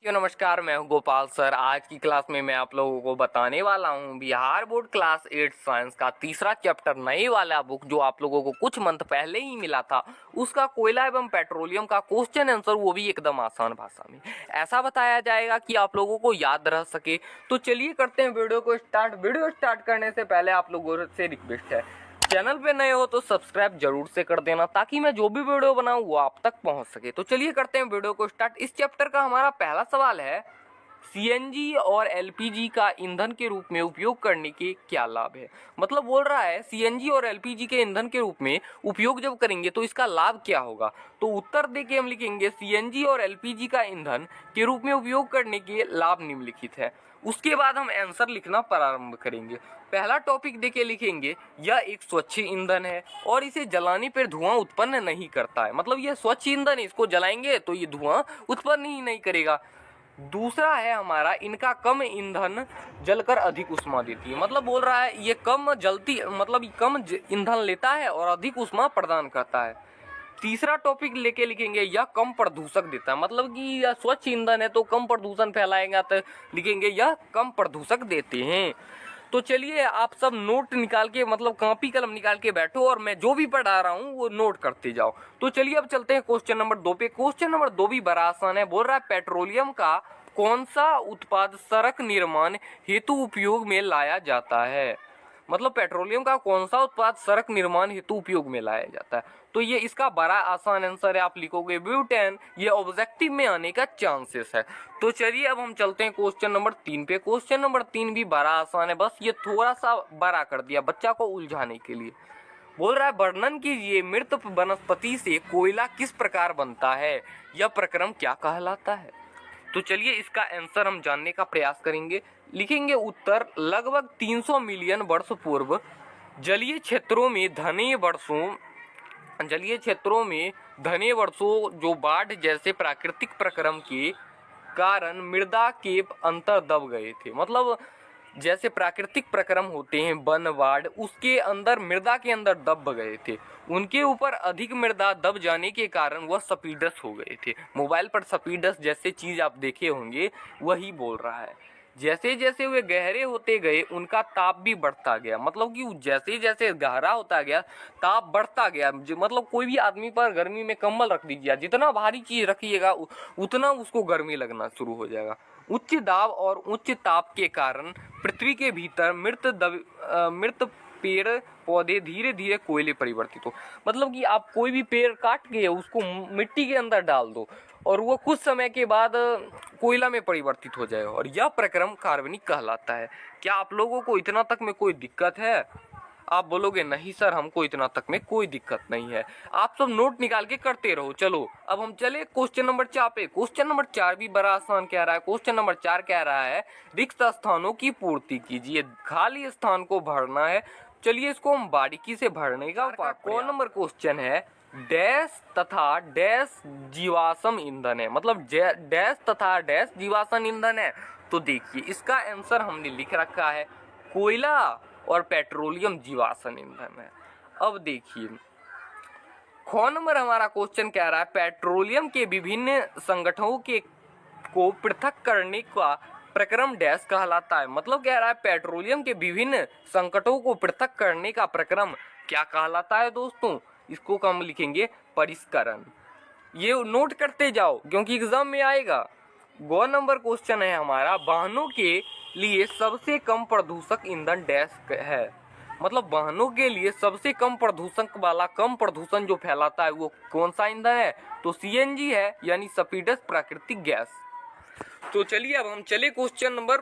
नमस्कार, मैं हूं गोपाल सर। आज की क्लास में मैं आप लोगों को बताने वाला हूं बिहार बोर्ड क्लास 8 साइंस का तीसरा चैप्टर नई वाला बुक जो आप लोगों को कुछ मंथ पहले ही मिला था, उसका कोयला एवं पेट्रोलियम का क्वेश्चन आंसर, वो भी एकदम आसान भाषा में ऐसा बताया जाएगा कि आप लोगों को याद रह सके। तो चलिए करते हैं वीडियो को स्टार्ट। वीडियो स्टार्ट करने से पहले आप लोगों से रिक्वेस्ट है, चैनल पे नए हो तो सब्सक्राइब जरूर से कर देना ताकि मैं जो भी वीडियो बनाऊं वो आप तक पहुंच सके। तो चलिए करते हैं वीडियो को स्टार्ट। इस चैप्टर का हमारा पहला सवाल है, सीएनजी और एलपीजी का ईंधन के रूप में उपयोग करने के क्या लाभ है। मतलब बोल रहा है सीएनजी और एलपीजी के ईंधन के रूप में उपयोग जब करेंगे तो इसका लाभ क्या होगा। तो उत्तर देके हम लिखेंगे सीएनजी और एलपीजी का ईंधन के रूप में उपयोग करने के लाभ निम्नलिखित है। उसके बाद हम आंसर लिखना प्रारंभ करेंगे। पहला टॉपिक देके लिखेंगे, यह एक स्वच्छ ईंधन है और इसे जलाने पर धुआं उत्पन्न नहीं करता है। मतलब यह स्वच्छ ईंधन है, इसको जलाएंगे तो ये धुआं उत्पन्न ही नहीं करेगा। दूसरा है हमारा, इनका कम ईंधन जलकर अधिक ऊष्मा देती है। मतलब बोल रहा है ये कम जलती, मतलब कम ईंधन लेता है और अधिक ऊष्मा प्रदान करता है। तीसरा टॉपिक लेके लिखेंगे, यह कम प्रदूषक देता है। मतलब कि यह स्वच्छ ईंधन है तो कम प्रदूषण फैलाएगा, तो लिखेंगे यह कम प्रदूषक देते हैं। तो चलिए आप सब नोट निकाल के, मतलब कॉपी कलम निकाल के बैठो और मैं जो भी पढ़ा रहा हूँ वो नोट करते जाओ। तो चलिए अब चलते हैं क्वेश्चन नंबर 2 पे। क्वेश्चन नंबर 2 भी बड़ा आसान है। बोल रहा है पेट्रोलियम का कौन सा उत्पाद सड़क निर्माण हेतु उपयोग में लाया जाता है। मतलब पेट्रोलियम का कौन सा उत्पाद सड़क निर्माण हेतु उपयोग में लाया जाता है। तो ये इसका बड़ा आसान आंसर है, आप लिखोगे ब्यूटेन। ये ऑब्जेक्टिव में आने का चांसेस है। तो चलिए अब हम चलते हैं क्वेश्चन नंबर 3 पे। क्वेश्चन नंबर 3 भी बड़ा आसान है, बस ये थोड़ा सा बड़ा कर दिया बच्चा को उलझाने के लिए। बोल रहा है वर्णन कीजिए मृत वनस्पति से कोयला किस प्रकार बनता है, यह प्रक्रम क्या कहलाता है। तो चलिए इसका आंसर हम जानने का प्रयास करेंगे। लिखेंगे उत्तर, लगभग 300 मिलियन वर्ष पूर्व जलीय क्षेत्रों में घने वर्षों जो बाढ़ जैसे प्राकृतिक प्रक्रम के कारण मृदा के अंतर दब गए थे। मतलब जैसे प्राकृतिक प्रक्रम होते हैं वन बाढ़, उसके अंदर मृदा के अंदर दब गए थे। उनके ऊपर अधिक मृदा दब जाने के कारण वह सपीडस हो गए थे। मोबाइल पर सपीडस जैसे चीज आप देखे होंगे, वही बोल रहा है। जैसे जैसे वे गहरे होते गए उनका ताप भी बढ़ता गया। मतलब कि जैसे जैसे गहरा होता गया ताप बढ़ता गया। मतलब कोई भी आदमी पर गर्मी में कंबल रख दीजिए, जितना भारी चीज रखिएगा उतना उसको गर्मी लगना शुरू हो जाएगा। उच्च दाब और उच्च ताप के कारण पृथ्वी के भीतर मृत पेड़ पौधे धीरे धीरे कोयले परिवर्तित हो। मतलब कि आप कोई भी पेड़ काट के उसको मिट्टी के अंदर डाल दो और वो कुछ समय के बाद कोयला में परिवर्तित हो जाएगा और यह प्रक्रम कार्बनिक कहलाता है। क्या आप लोगों को इतना तक में कोई दिक्कत है? आप बोलोगे नहीं सर, हमको इतना तक में कोई दिक्कत नहीं है। आप सब नोट निकाल के करते रहो। चलो अब हम चले क्वेश्चन नंबर 4 पे। क्वेश्चन नंबर 4 भी बड़ा आसान कह रहा है। क्वेश्चन नंबर 4 कह रहा है, रिक्त स्थानों की पूर्ति कीजिए, खाली स्थान को भरना है। चलिए इसको हम बारीकी से भरने का कौन नंबर क्वेश्चन है, डैश तथा डैश जीवाश्म ईंधन है। मतलब डैश तथा डैश जीवाश्म ईंधन है। तो देखिए इसका आंसर हमने लिख रखा है, कोयला और पेट्रोलियम जीवाश्म ईंधन है। अब देखिए ख नंबर हमारा क्वेश्चन कह रहा है, पेट्रोलियम के विभिन्न संगठनों के को पृथक करने का प्रक्रम डैश कहलाता है। मतलब कह रहा है पेट्रोलियम के विभिन्न संकटों को पृथक करने का प्रक्रम क्या कहलाता है दोस्तों। इसको हम लिखेंगे परिष्करण। ये नोट करते जाओ क्योंकि एग्जाम में आएगा। गौ नंबर क्वेश्चन है हमारा, वाहनों के लिए सबसे कम प्रदूषक ईंधन डैश है। मतलब वाहनों के लिए सबसे कम प्रदूषण वाला, कम प्रदूषण जो फैलाता है वो कौन सा ईंधन है। तो सीएनजी है, यानी सल्फ्यूरस प्राकृतिक गैस। तो चलिए अब हम चले क्वेश्चन नंबर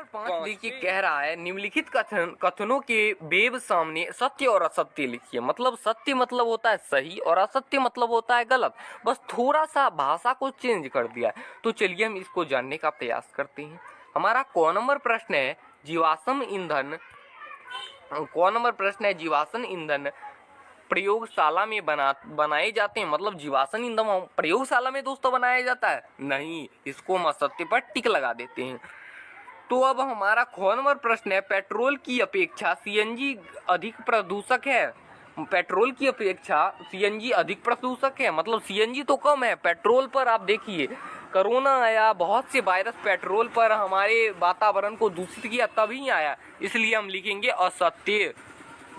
5। देखिए कह रहा है, निम्नलिखित कथनों के वेब सामने सत्य और असत्य लिखिए। मतलब सत्य मतलब होता है सही और असत्य मतलब होता है गलत। बस थोड़ा सा भाषा को चेंज कर दिया है। तो चलिए हम इसको जानने का प्रयास करते हैं। हमारा क नंबर प्रश्न है, जीवाश्म ईंधन प्रयोगशाला में बनाए जाते हैं। मतलब जीवाश्म ईंधन प्रयोगशाला में दोस्तों बनाया जाता है नहीं, इसको हम असत्य पर टिक लगा देते हैं। तो अब हमारा ख नंबर प्रश्न है, पेट्रोल की अपेक्षा सीएनजी अधिक प्रदूषक है। पेट्रोल की अपेक्षा सीएनजी अधिक प्रदूषक है। मतलब सीएनजी तो कम है, पेट्रोल पर आप देखिए कोरोना आया, बहुत से वायरस पेट्रोल पर हमारे वातावरण को दूषित किया, तभी आया, इसलिए हम लिखेंगे असत्य।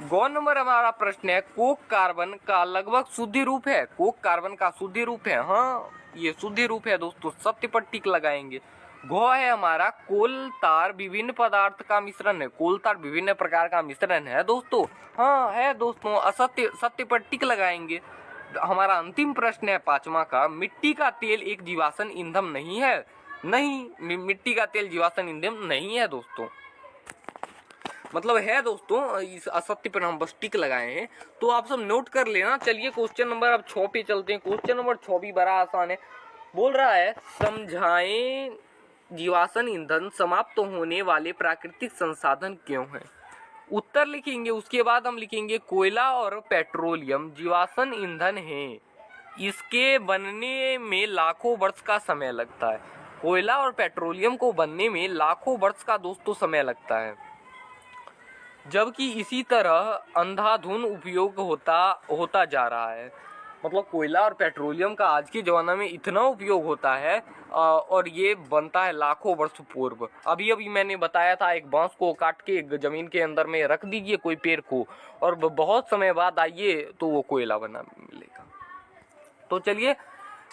गौ नंबर हमारा प्रश्न है, कोक कार्बन का लगभग शुद्ध रूप है। कोक कार्बन का शुद्ध रूप है, हाँ ये शुद्ध रूप है दोस्तों, सत्य पर टिक लगाएंगे। घौ है हमारा कोल तार विभिन्न पदार्थ का मिश्रण है। कोल तार विभिन्न प्रकार का मिश्रण है दोस्तों, हाँ है दोस्तों, असत्य, सत्य पर टिक लगाएंगे। हमारा अंतिम प्रश्न है पांचवा का, मिट्टी का तेल एक जीवाश्म ईंधन नहीं है। नहीं, मिट्टी का तेल जीवाश्म ईंधन नहीं है दोस्तों, मतलब है दोस्तों, इस असत्य पर हम बस टिक लगाए हैं, तो आप सब नोट कर लेना। चलिए क्वेश्चन नंबर अब 6 पे चलते हैं। क्वेश्चन नंबर 6 भी बड़ा आसान है, बोल रहा है समझाएं जीवाश्म ईंधन समाप्त होने वाले प्राकृतिक संसाधन क्यों हैं। उत्तर लिखेंगे, उसके बाद हम लिखेंगे कोयला और पेट्रोलियम जीवाश्म ईंधन हैं, इसके बनने में लाखों वर्ष का समय लगता है। कोयला और पेट्रोलियम को बनने में लाखों वर्ष का दोस्तों समय लगता है, जबकि इसी तरह अंधाधुंध उपयोग होता जा रहा है। मतलब कोयला और पेट्रोलियम का आज के ज़माने में इतना उपयोग होता है और ये बनता है लाखों वर्ष पूर्व। अभी अभी मैंने बताया था, एक बांस को काट के ज़मीन के अंदर में रख दीजिए कोई पेड़ को, और बहुत समय बाद आइए तो वो कोयला बना मिलेगा। तो चलिए,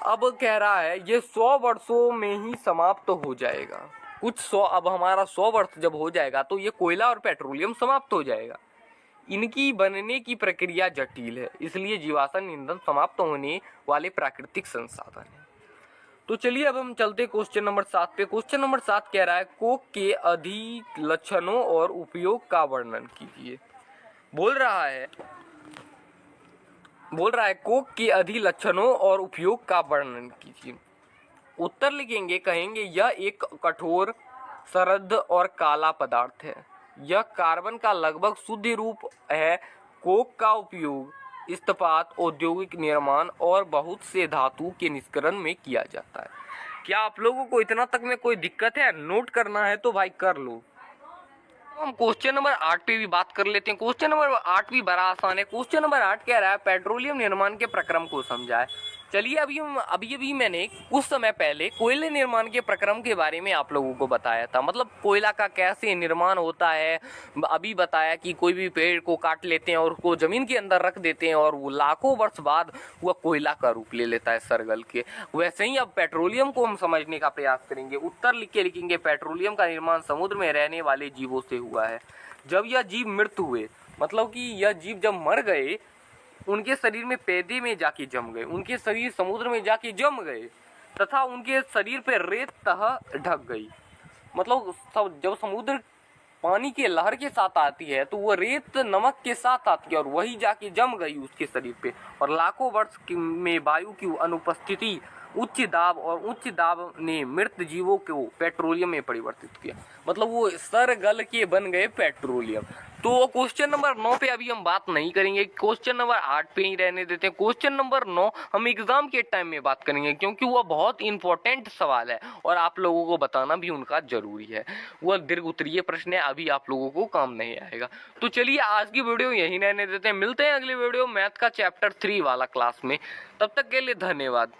अब कह रहा है ये 100 वर्षों में ही समाप्त हो जाएगा। कुछ 100, अब हमारा 100 वर्ष जब हो जाएगा तो ये कोयला और पेट्रोलियम समाप्त हो जाएगा। इनकी बनने की प्रक्रिया जटिल है, इसलिए जीवाश्म ईंधन समाप्त होने वाले प्राकृतिक संसाधन है। तो चलिए अब हम चलते क्वेश्चन नंबर 7 पे। क्वेश्चन नंबर 7 कह रहा है कोक के अधिलक्षणों और उपयोग का वर्णन कीजिए। बोल रहा है कोक के अधिलक्षणों और उपयोग का वर्णन कीजिए। उत्तर लिखेंगे, कहेंगे यह एक कठोर, सरद और काला पदार्थ है। यह कार्बन का लगभग शुद्ध रूप है। कोक का उपयोग इस्पात, औद्योगिक निर्माण और बहुत से धातु के निष्करण में किया जाता है। क्या आप लोगों को इतना तक में कोई दिक्कत है? नोट करना है तो भाई कर लो। हम क्वेश्चन नंबर 8 पे भी बात कर लेते हैं। क्वेश्चन नंबर 8 भी बड़ा आसान है। क्वेश्चन नंबर 8 कह रहा है पेट्रोलियम निर्माण के प्रक्रम को समझाए। चलिए, अभी मैंने कुछ समय पहले कोयले निर्माण के प्रक्रम के बारे में आप लोगों को बताया था, मतलब कोयला का कैसे निर्माण होता है। अभी बताया कि कोई भी पेड़ को काट लेते हैं और उसको जमीन के अंदर रख देते हैं और वो लाखों वर्ष बाद वह कोयला का रूप ले लेता है सरगल के। वैसे ही अब पेट्रोलियम को हम समझने का प्रयास करेंगे। उत्तर लिख के लिखेंगे, पेट्रोलियम का निर्माण समुद्र में रहने वाले जीवों से हुआ है। जब यह जीव मृत हुए, मतलब कि यह जीव जब मर गए, उनके शरीर में पैदे में जाके जम गए, उनके शरीर समुद्र में जाके जम गए तथा उनके शरीर पे रेत तह ढक गई। मतलब जब समुद्र पानी के लहर के साथ आती है तो वो रेत नमक के साथ आती है और वही जाके जम गई उसके शरीर पे, और लाखों वर्ष में वायु की अनुपस्थिति, उच्च दाब और उच्च दाब ने मृत जीवों को पेट्रोलियम में परिवर्तित किया। मतलब वो सर गल के बन गए पेट्रोलियम। तो क्वेश्चन नंबर 9 पे अभी हम बात नहीं करेंगे, क्वेश्चन नंबर 8 पे ही रहने देते हैं। क्वेश्चन नंबर 9 हम एग्जाम के टाइम में बात करेंगे, क्योंकि वह बहुत इंपॉर्टेंट सवाल है और आप लोगों को बताना भी उनका जरूरी है। वह दीर्घ उत्तरीय प्रश्न है, अभी आप लोगों को काम नहीं आएगा। तो चलिए आज की वीडियो यहीं रहने देते हैं, मिलते हैं अगली वीडियो मैथ का चैप्टर 3 वाला क्लास में। तब तक के लिए धन्यवाद।